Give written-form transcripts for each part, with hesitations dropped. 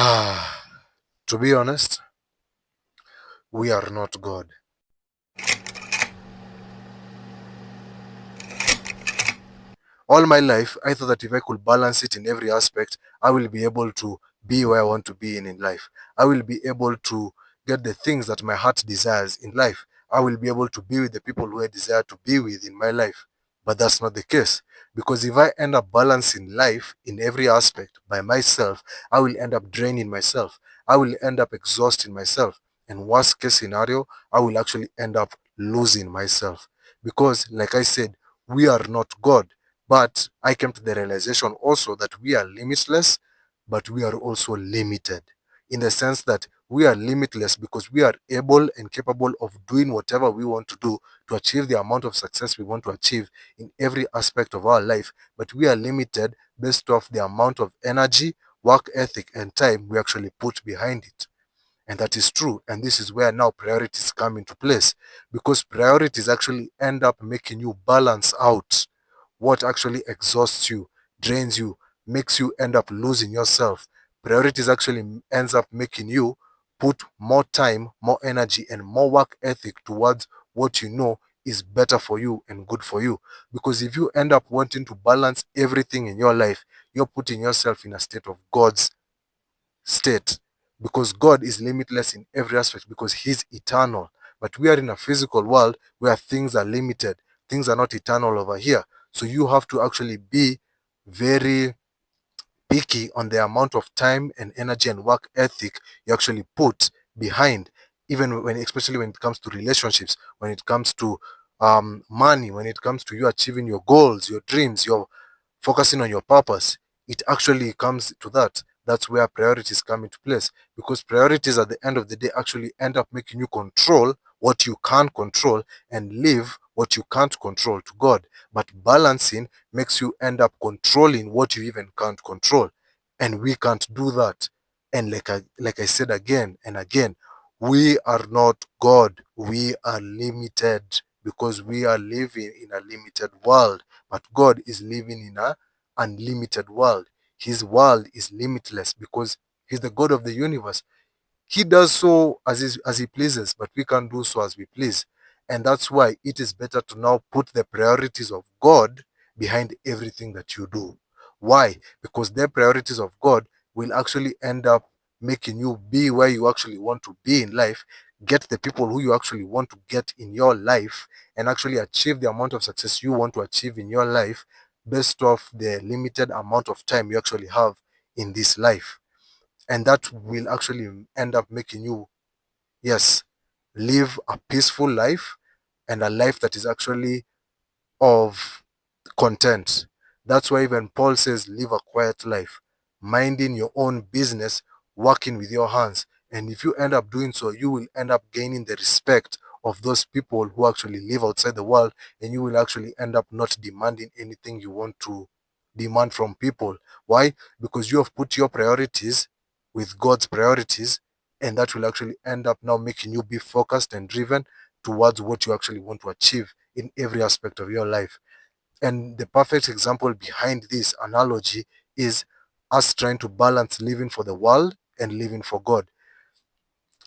To be honest, we are not God. All my life, I thought that if I could balance it in every aspect, I will be able to be where I want to be in life. I will be able to get the things that my heart desires in life. I will be able to be with the people who I desire to be with in my life. But that's not the case. Because if I end up balancing life in every aspect by myself, I will end up draining myself. I will end up exhausting myself. And worst case scenario, I will actually end up losing myself. Because, like I said, we are not God. But I came to the realization also that we are limitless, but we are also limited in the sense that we are limitless because we are able and capable of doing whatever we want to do to achieve the amount of success we want to achieve in every aspect of our life. But we are limited based off the amount of energy, work ethic, and time we actually put behind it. And that is true. And this is where now priorities come into place because priorities actually end up making you balance out what actually exhausts you, drains you, makes you end up losing yourself. Priorities actually ends up making you put more time, more energy, and more work ethic towards what you know is better for you and good for you. Because if you end up wanting to balance everything in your life, you're putting yourself in a state of God's state because God is limitless in every aspect because He's eternal. But we are in a physical world where things are limited, things are not eternal over here. So you have to actually be very picky on the amount of time and energy and work ethic you actually put behind, even when, especially when it comes to relationships, when it comes to money, when it comes to you achieving your goals, your dreams, your focusing on your purpose. It actually comes to that. That's where priorities come into place because priorities at the end of the day actually end up making you control what you can't control and leave what you can't control to God. But balancing makes you end up controlling what you even can't control. And we can't do that. And like I said again and again, we are not God. We are limited because we are living in a limited world. But God is living in a unlimited world. His world is limitless because He's the God of the universe. He does so as he pleases, but we can't do so as we please. And that's why it is better to now put the priorities of God behind everything that you do. Why? Because the priorities of God will actually end up making you be where you actually want to be in life, get the people who you actually want to get in your life, and actually achieve the amount of success you want to achieve in your life based off the limited amount of time you actually have in this life. And that will actually end up making you, yes, live a peaceful life and a life that is actually of content. That's why even Paul says, live a quiet life, minding your own business, working with your hands. And if you end up doing so, you will end up gaining the respect of those people who actually live outside the world, and you will actually end up not demanding anything you want to demand from people. Why? Because you have put your priorities with God's priorities, and that will actually end up now making you be focused and driven towards what you actually want to achieve in every aspect of your life. And the perfect example behind this analogy is us trying to balance living for the world and living for God.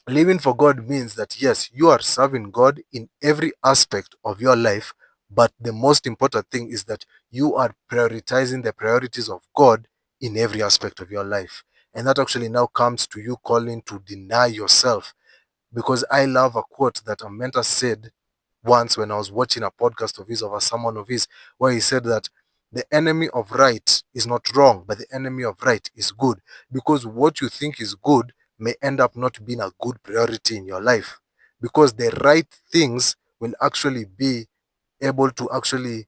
Living for God means that yes, you are serving God in every aspect of your life, but the most important thing is that you are prioritizing the priorities of God in every aspect of your life. And that actually now comes to you calling to deny yourself. Because I love a quote that a mentor said once when I was watching a podcast of his, of a sermon of his, where he said that the enemy of right is not wrong, but the enemy of right is good. Because what you think is good may end up not being a good priority in your life. Because the right things will actually be able to actually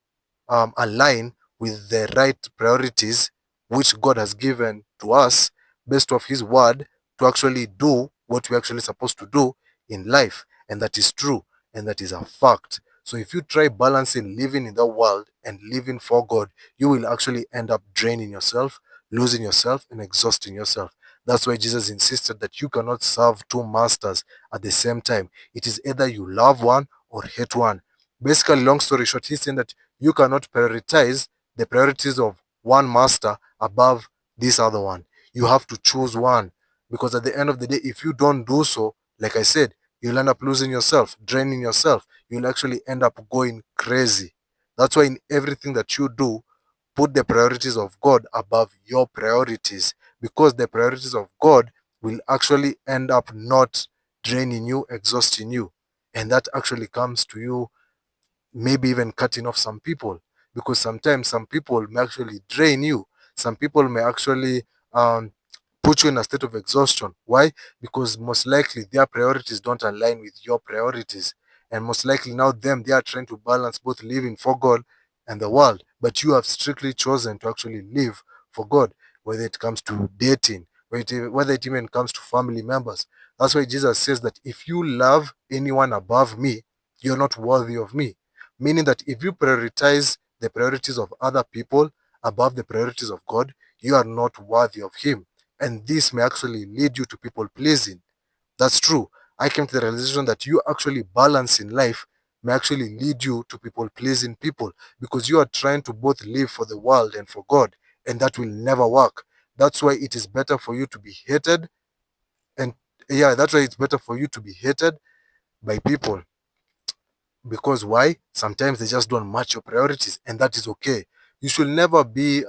align with the right priorities which God has given to us based off His word to actually do what we're actually supposed to do in life. And that is true. And that is a fact. So if you try balancing living in the world and living for God, you will actually end up draining yourself, losing yourself, and exhausting yourself. That's why Jesus insisted that you cannot serve two masters at the same time. It is either you love one or hate one. Basically, long story short, he's saying that you cannot prioritize the priorities of one master above this other one. You have to choose one. Because at the end of the day, if you don't do so, like I said, you'll end up losing yourself, draining yourself. You'll actually end up going crazy. That's why in everything that you do, put the priorities of God above your priorities, because the priorities of God will actually end up not draining you, exhausting you. And that actually comes to you maybe even cutting off some people, because sometimes some people may actually drain you. Some people may actually um, put you in a state of exhaustion. Why? Because most likely their priorities don't align with your priorities. And most likely now they are trying to balance both living for God and the world. But you have strictly chosen to actually live for God, whether it comes to dating, whether it even comes to family members. That's why Jesus says that if you love anyone above me, you're not worthy of me. Meaning that if you prioritize the priorities of other people above the priorities of God, you are not worthy of Him. And this may actually lead you to people pleasing. That's true. I came to the realization that you actually balance in life may actually lead you to people pleasing people, because you are trying to both live for the world and for God, and that will never work. That's why it is better for you to be hated. And yeah, that's why it's better for you to be hated by people. Because why? Sometimes they just don't match your priorities, and that is okay. You should never be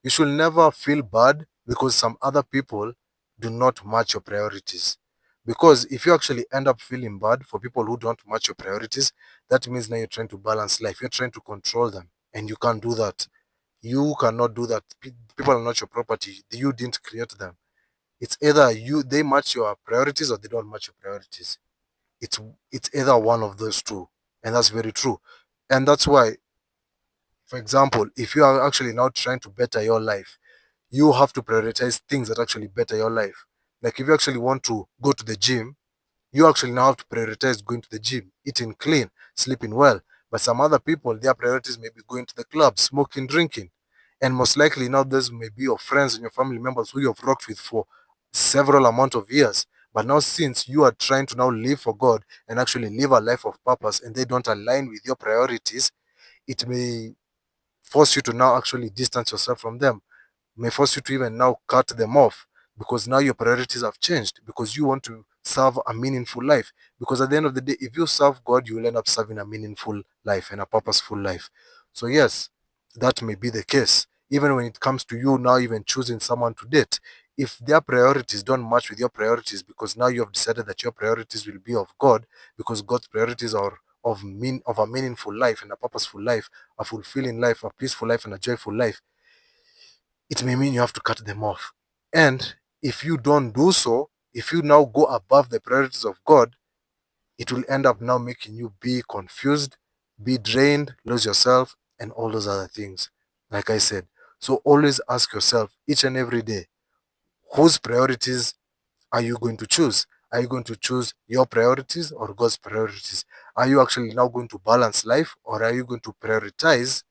you should never feel bad because some other people do not match your priorities. Because if you actually end up feeling bad for people who don't match your priorities, that means now you're trying to balance life. You're trying to control them, and you can't do that. You cannot do that. People are not your property. You didn't create them. It's either they match your priorities or they don't match your priorities. It's it's either one of those two, and that's very true. And that's why, for example, if you are actually now trying to better your life, you have to prioritize things that actually better your life. Like if you actually want to go to the gym, you actually now have to prioritize going to the gym, eating clean, sleeping well. But some other people, their priorities may be going to the club, smoking, drinking. And most likely now those may be your friends and your family members who you have rocked with for several amount of years. But now since you are trying to now live for God and actually live a life of purpose, and they don't align with your priorities, it may force you to now actually distance yourself from them, may force you to even now cut them off, because now your priorities have changed, because you want to serve a meaningful life. Because at the end of the day, if you serve God, you will end up serving a meaningful life and a purposeful life. So yes, that may be the case. Even when it comes to you now even choosing someone to date, if their priorities don't match with your priorities, because now you have decided that your priorities will be of God, because God's priorities are of a meaningful life and a purposeful life, a fulfilling life, a peaceful life, and a joyful life, it may mean you have to cut them off. And if you don't do so, if you now go above the priorities of God, it will end up now making you be confused, be drained, lose yourself, and all those other things. Like I said, so always ask yourself each and every day, whose priorities are you going to choose? Are you going to choose your priorities or God's priorities? Are you actually now going to balance life, or are you going to prioritize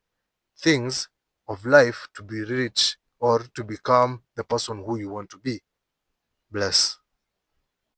things of life to be rich or to become the person who you want to be? Bless.